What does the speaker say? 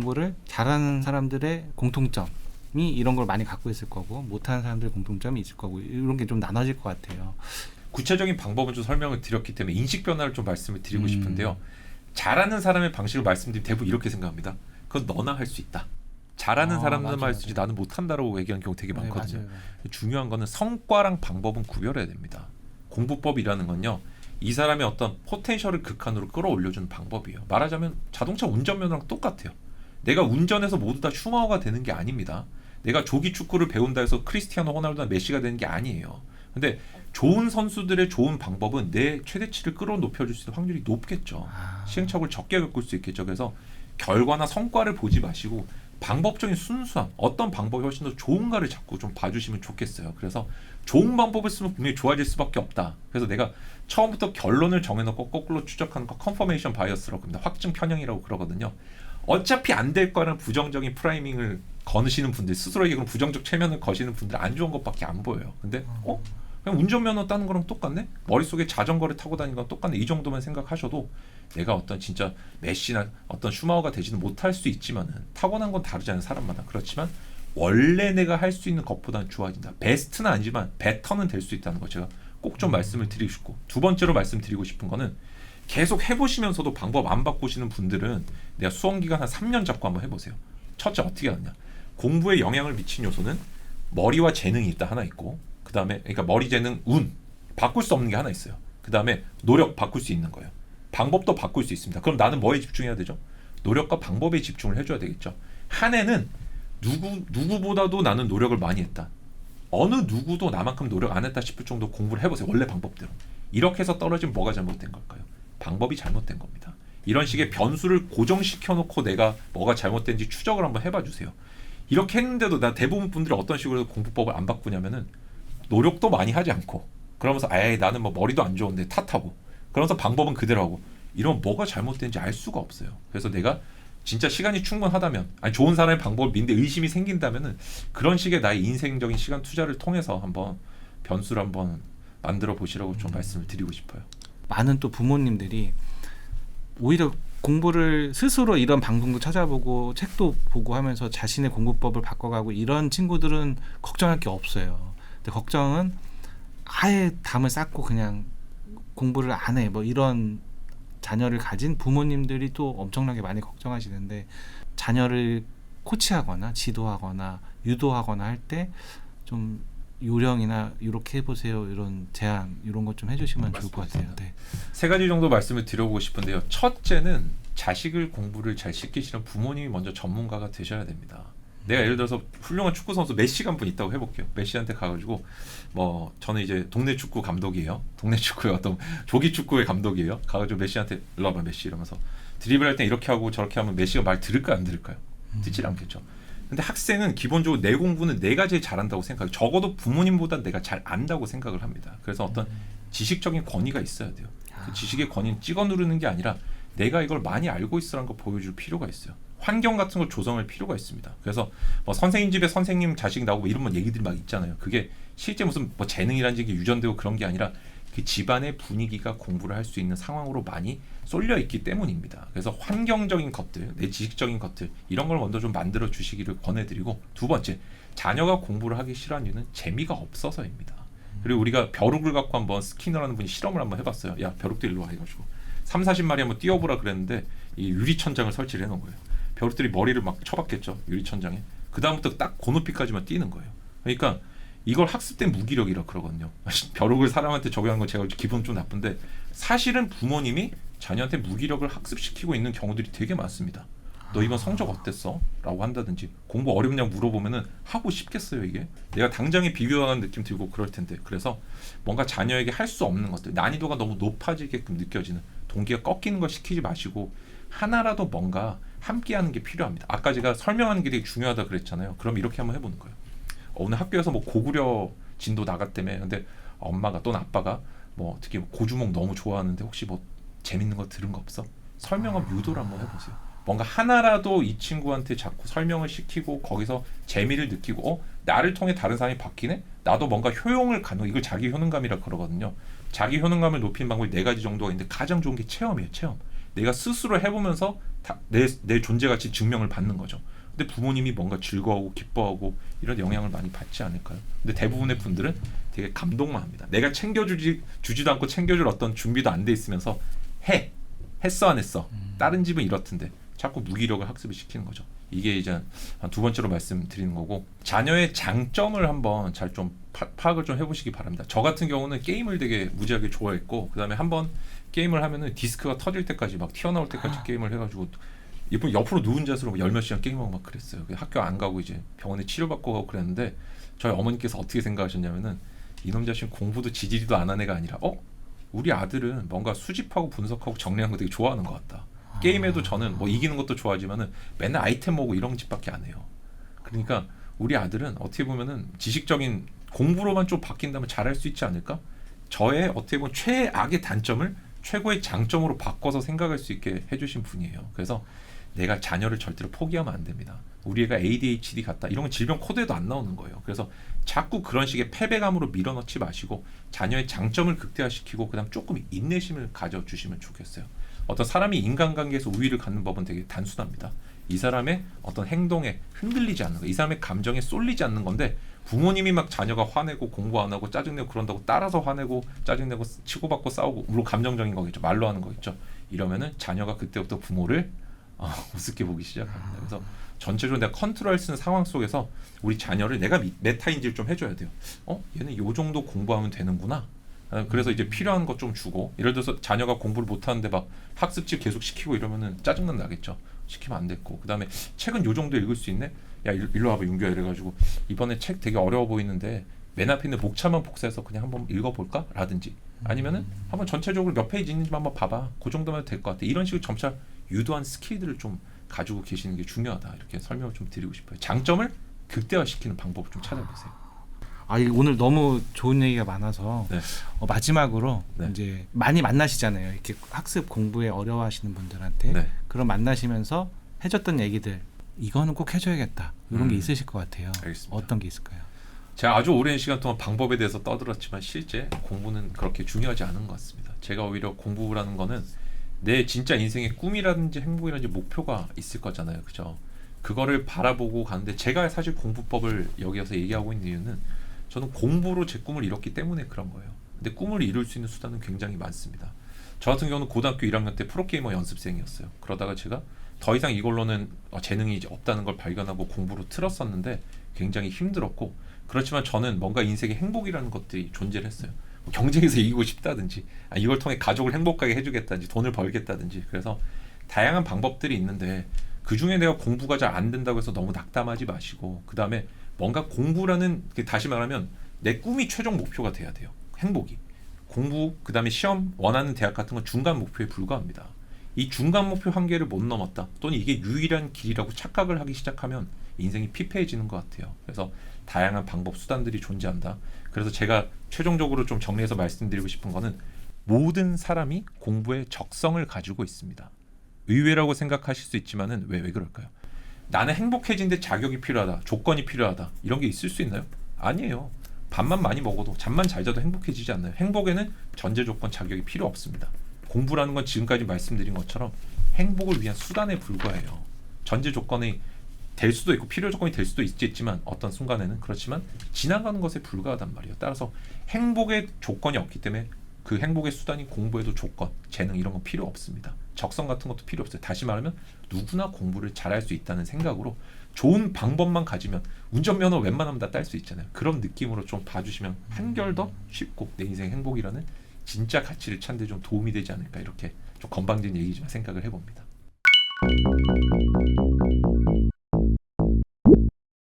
공부를 잘하는 사람들의 공통점이 이런 걸 많이 갖고 있을 거고 못하는 사람들의 공통점이 있을 거고 이런 게 좀 나눠질 것 같아요. 구체적인 방법은 좀 설명을 드렸기 때문에 인식 변화를 좀 말씀을 드리고 싶은데요. 잘하는 사람의 방식을 말씀드리면 대부분 이렇게 생각합니다. 그건 너나 할 수 있다. 잘하는 사람들만 할 수 있지 나는 못한다라고 얘기하는 경우 되게 많거든요. 맞아요. 중요한 거는 성과랑 방법은 구별해야 됩니다. 공부법이라는 건요. 이 사람의 어떤 포텐셜을 극한으로 끌어올려주는 방법이에요. 말하자면 자동차 운전면허랑 똑같아요. 내가 운전해서 모두 다 슈마허가 되는 게 아닙니다. 내가 조기 축구를 배운다 해서 크리스티아노 호날두나 메시가 되는 게 아니에요. 근데 좋은 선수들의 좋은 방법은 내 최대치를 끌어높여줄 수 있는 확률이 높겠죠. 시행착오를 적게 겪을 수 있겠죠. 그래서 결과나 성과를 보지 마시고 방법적인 순수함, 어떤 방법이 훨씬 더 좋은가를 자꾸 좀 봐주시면 좋겠어요. 그래서 좋은 방법을 쓰면 분명히 좋아질 수밖에 없다. 그래서 내가 처음부터 결론을 정해놓고 거꾸로 추적하는 거 컨퍼메이션 바이어스라고 합니다. 확증 편향이라고 그러거든요. 어차피 안 될 거라는 부정적인 프라이밍을 거느시는 분들, 스스로에게 그런 부정적 체면을 거시는 분들 안 좋은 것밖에 안 보여요. 근데 그냥 운전면허 따는 거랑 똑같네? 머릿속에 자전거를 타고 다니는 건 똑같네? 이 정도만 생각하셔도 내가 어떤 진짜 메시나 어떤 슈마허가 되지는 못할 수 있지만은 타고난 건 다르잖아요. 사람마다. 그렇지만 원래 내가 할 수 있는 것보다는 좋아진다. 베스트는 아니지만 베터는 될 수 있다는 거 제가 꼭 좀 말씀을 드리고 싶고, 두 번째로 말씀드리고 싶은 거는 계속 해보시면서도 방법 안 바꾸시는 분들은 내가 수험기간 한 3년 잡고 한번 해보세요. 첫째 어떻게 하느냐. 공부에 영향을 미친 요소는 머리와 재능이 있다 하나 있고, 그 다음에 그러니까 머리, 재능, 운 바꿀 수 없는 게 하나 있어요. 그 다음에 노력 바꿀 수 있는 거예요. 방법도 바꿀 수 있습니다. 그럼 나는 뭐에 집중해야 되죠? 노력과 방법에 집중을 해줘야 되겠죠. 한 해는 누구보다도 나는 노력을 많이 했다. 어느 누구도 나만큼 노력 안 했다 싶을 정도 공부를 해보세요. 원래 방법대로. 이렇게 해서 떨어지면 뭐가 잘못된 걸까요? 방법이 잘못된 겁니다. 이런 식의 변수를 고정시켜 놓고 내가 뭐가 잘못된지 추적을 한번 해봐 주세요. 이렇게 했는데도 나 대부분 분들이 어떤 식으로 공부법을 안 바꾸냐면은 노력도 많이 하지 않고 그러면서 에이 나는 뭐 머리도 안 좋은데 탓하고 그러면서 방법은 그대로 하고 이러면 뭐가 잘못된지 알 수가 없어요. 그래서 내가 진짜 시간이 충분하다면 아니 좋은 사람의 방법을 믿는데 의심이 생긴다면은 그런 식의 나의 인생적인 시간 투자를 통해서 한번 변수를 한번 만들어 보시라고 좀 말씀을 드리고 싶어요. 많은 또 부모님들이 오히려 공부를 스스로 이런 방송도 찾아보고 책도 보고 하면서 자신의 공부법을 바꿔가고 이런 친구들은 걱정할 게 없어요. 근데 걱정은 아예 담을 쌓고 그냥 공부를 안 해. 뭐 이런 자녀를 가진 부모님들이 또 엄청나게 많이 걱정하시는데 자녀를 코치하거나 지도하거나 유도하거나 할 때 좀 요령이나 이렇게 해보세요 이런 제안 이런 것 좀 해주시면 좋을 것 같아요. 네. 세 가지 정도 말씀을 드려보고 싶은데요. 첫째는 자식을 공부를 잘 시키시는 부모님이 먼저 전문가가 되셔야 됩니다. 내가 예를 들어서 훌륭한 축구 선수 메시가 한 분 있다고 해볼게요. 메시한테 가가지고 뭐 저는 이제 동네 축구 감독이에요. 동네 축구의 어떤 조기 축구의 감독이에요. 가가지고 메시한테 일로 와봐 메시 이러면서 드리블 할 때 이렇게 하고 저렇게 하면 메시가 말 들을까요 안 들을까요? 듣질 않겠죠. 근데 학생은 기본적으로 내 공부는 내가 제일 잘한다고 생각해요. 적어도 부모님보다 내가 잘 안다고 생각을 합니다. 그래서 어떤 지식적인 권위가 있어야 돼요. 그 지식의 권위는 찍어 누르는 게 아니라 내가 이걸 많이 알고 있으라는 걸 보여줄 필요가 있어요. 환경 같은 걸 조성할 필요가 있습니다. 그래서 뭐 선생님 집에 선생님 자식 나오고 이런 얘기들이 막 있잖아요. 그게 실제 무슨 뭐 재능이라는 게 유전되고 그런 게 아니라 그 집안의 분위기가 공부를 할 수 있는 상황으로 많이 쏠려 있기 때문입니다. 그래서 환경적인 것들, 내 지식적인 것들 이런 걸 먼저 좀 만들어 주시기를 권해드리고, 두 번째, 자녀가 공부를 하기 싫어하는 이유는 재미가 없어서입니다. 그리고 우리가 벼룩을 갖고 한번 스키너라는 분이 실험을 한번 해봤어요. 야 벼룩들 일로 와 해가지고 30-40마리 한번 띄워보라 그랬는데 이 유리천장을 설치를 해놓은 거예요. 벼룩들이 머리를 막 쳐박겠죠. 유리천장에. 그 다음부터 딱 그 높이까지만 뛰는 거예요. 그러니까 이걸 학습된 무기력이라 그러거든요. 벼룩을 사람한테 적용한 건 제가 기분 좀 나쁜데 사실은 부모님이 자녀한테 무기력을 학습시키고 있는 경우들이 되게 많습니다. 너 이번 성적 어땠어? 라고 한다든지 공부 어렵냐고 물어보면은 하고 싶겠어요 이게? 내가 당장에 비교하는 느낌 들고 그럴 텐데. 그래서 뭔가 자녀에게 할 수 없는 것들, 난이도가 너무 높아지게끔 느껴지는 동기가 꺾이는 걸 시키지 마시고 하나라도 뭔가 함께하는 게 필요합니다. 아까 제가 설명하는 게 되게 중요하다 그랬잖아요. 그럼 이렇게 한번 해보는 거예요. 오늘 학교에서 뭐 고구려 진도 나갔다며. 근데 엄마가 또는 아빠가 뭐 특히 고주몽 너무 좋아하는데 혹시 뭐 재밌는 거 들은 거 없어? 설명하면 유도를 한번 해보세요. 뭔가 하나라도 이 친구한테 자꾸 설명을 시키고 거기서 재미를 느끼고 나를 통해 다른 사람이 바뀌네? 나도 뭔가 효용을 갖는, 이걸 자기 효능감이라 그러거든요. 자기 효능감을 높이는 방법이 4가지 정도가 있는데 가장 좋은 게 체험이에요. 체험. 내가 스스로 해보면서 내 존재 가치 증명을 받는 거죠. 근데 부모님이 뭔가 즐거워하고 기뻐하고 이런 영향을 많이 받지 않을까요? 근데 대부분의 분들은 되게 감동만 합니다. 내가 주지도 않고 챙겨줄 어떤 준비도 안 돼 있으면서 했어 안 했어. 다른 집은 이렇던데 자꾸 무기력을 학습을 시키는 거죠. 이게 이제 한 두 번째로 말씀드리는 거고, 자녀의 장점을 한번 잘 좀 파악을 좀 해보시기 바랍니다. 저 같은 경우는 게임을 되게 무지하게 좋아했고, 그 다음에 한번 게임을 하면은 디스크가 터질 때까지 막 튀어나올 때까지 게임을 해가지고 이분 옆으로 누운 자세로 열 몇 시간 게임하고 막 그랬어요. 학교 안 가고 이제 병원에 치료받고 가고 그랬는데, 저희 어머니께서 어떻게 생각하셨냐면은 이놈 자식 공부도 지지리도 안 한 애가 아니라 우리 아들은 뭔가 수집하고 분석하고 정리하는 거 되게 좋아하는 것 같다. 게임에도 저는 뭐 이기는 것도 좋아하지만은 맨날 아이템 모으고 이런 짓밖에 안 해요. 그러니까 우리 아들은 어떻게 보면은 지식적인 공부로만 좀 바뀐다면 잘할 수 있지 않을까? 저의 어떻게 보면 최악의 단점을 최고의 장점으로 바꿔서 생각할 수 있게 해주신 분이에요. 그래서 내가 자녀를 절대로 포기하면 안 됩니다. 우리 애가 ADHD 같다, 이런 건 질병 코드에도 안 나오는 거예요. 그래서 자꾸 그런 식의 패배감으로 밀어넣지 마시고 자녀의 장점을 극대화시키고 그다음 조금 인내심을 가져주시면 좋겠어요. 어떤 사람이 인간관계에서 우위를 갖는 법은 되게 단순합니다. 이 사람의 어떤 행동에 흔들리지 않는 거, 이 사람의 감정에 쏠리지 않는 건데, 부모님이 막 자녀가 화내고 공부 안 하고 짜증내고 그런다고 따라서 화내고 짜증내고 치고받고 싸우고, 물론 감정적인 거겠죠, 말로 하는 거겠죠. 이러면은 자녀가 그때부터 부모를 우습게 보기 시작합니다. 그래서 전체적으로 내가 컨트롤할 수 있는 상황 속에서 우리 자녀를 내가 메타인지를 좀 해줘야 돼요. 얘는 요 정도 공부하면 되는구나. 그래서 이제 필요한 것 좀 주고, 예를 들어서 자녀가 공부를 못하는데 막 학습지 계속 시키고 이러면은 짜증난 나겠죠. 시키면 안 됐고, 그 다음에 책은 요 정도 읽을 수 있네. 야 일로 와봐 윤규야, 이래가지고 이번에 책 되게 어려워 보이는데 맨 앞에 있는 목차만 복사해서 그냥 한번 읽어볼까? 라든지, 아니면은 한번 전체적으로 몇 페이지 있는지 한번 봐봐. 그 정도면 될 것 같아. 이런 식으로 점차 유도한 스킬들을 좀 가지고 계시는 게 중요하다, 이렇게 설명을 좀 드리고 싶어요. 장점을 극대화시키는 방법을 좀 찾아보세요. 오늘 너무 좋은 얘기가 많아서 네. 마지막으로 네. 이제 많이 만나시잖아요. 이렇게 학습 공부에 어려워하시는 분들한테 네. 그런 만나시면서 해줬던 얘기들, 이거는 꼭 해줘야겠다, 이런 게 있으실 것 같아요. 알겠습니다. 어떤 게 있을까요? 제가 아주 오랜 시간 동안 방법에 대해서 떠들었지만 실제 공부는 그렇게 중요하지 않은 것 같습니다. 제가 오히려 공부라는 거는 내 진짜 인생의 꿈이라든지 행복이라든지 목표가 있을 거잖아요, 그죠? 그거를 바라보고 가는데, 제가 사실 공부법을 여기서 얘기하고 있는 이유는 저는 공부로 제 꿈을 이뤘기 때문에 그런 거예요. 근데 꿈을 이룰 수 있는 수단은 굉장히 많습니다. 저 같은 경우는 고등학교 1학년 때 프로게이머 연습생이었어요. 그러다가 제가 더 이상 이걸로는 재능이 이제 없다는 걸 발견하고 공부로 틀었었는데 굉장히 힘들었고, 그렇지만 저는 뭔가 인생의 행복이라는 것들이 존재를 했어요. 뭐 경쟁에서 이기고 싶다든지, 이걸 통해 가족을 행복하게 해주겠다든지, 돈을 벌겠다든지, 그래서 다양한 방법들이 있는데 그 중에 내가 공부가 잘 안 된다고 해서 너무 낙담하지 마시고, 그 다음에 뭔가 공부라는, 다시 말하면 내 꿈이 최종 목표가 돼야 돼요. 행복이. 공부, 그 다음에 시험, 원하는 대학 같은 건 중간 목표에 불과합니다. 이 중간 목표 한계를 못 넘었다, 또는 이게 유일한 길이라고 착각을 하기 시작하면 인생이 피폐해지는 것 같아요. 그래서 다양한 방법, 수단들이 존재한다. 그래서 제가 최종적으로 좀 정리해서 말씀드리고 싶은 거는, 모든 사람이 공부에 적성을 가지고 있습니다. 의외라고 생각하실 수 있지만은 왜 그럴까요? 나는 행복해지는데 자격이 필요하다, 조건이 필요하다, 이런 게 있을 수 있나요? 아니에요. 밥만 많이 먹어도, 잠만 잘 자도 행복해지지 않나요? 행복에는 전제 조건, 자격이 필요 없습니다. 공부라는 건 지금까지 말씀드린 것처럼 행복을 위한 수단에 불과해요. 전제 조건이 될 수도 있고 필요 조건이 될 수도 있겠지만, 어떤 순간에는 그렇지만 지나가는 것에 불과하단 말이에요. 따라서 행복의 조건이 없기 때문에 그 행복의 수단인 공부에도 조건, 재능 이런 건 필요 없습니다. 적성 같은 것도 필요 없어요. 다시 말하면 누구나 공부를 잘할 수 있다는 생각으로, 좋은 방법만 가지면 운전면허 웬만하면 다 딸 수 있잖아요. 그런 느낌으로 좀 봐주시면 한결 더 쉽고 내 인생 행복이라는 진짜 가치를 찾는 데 좀 도움이 되지 않을까, 이렇게 좀 건방진 얘기지만 생각을 해봅니다.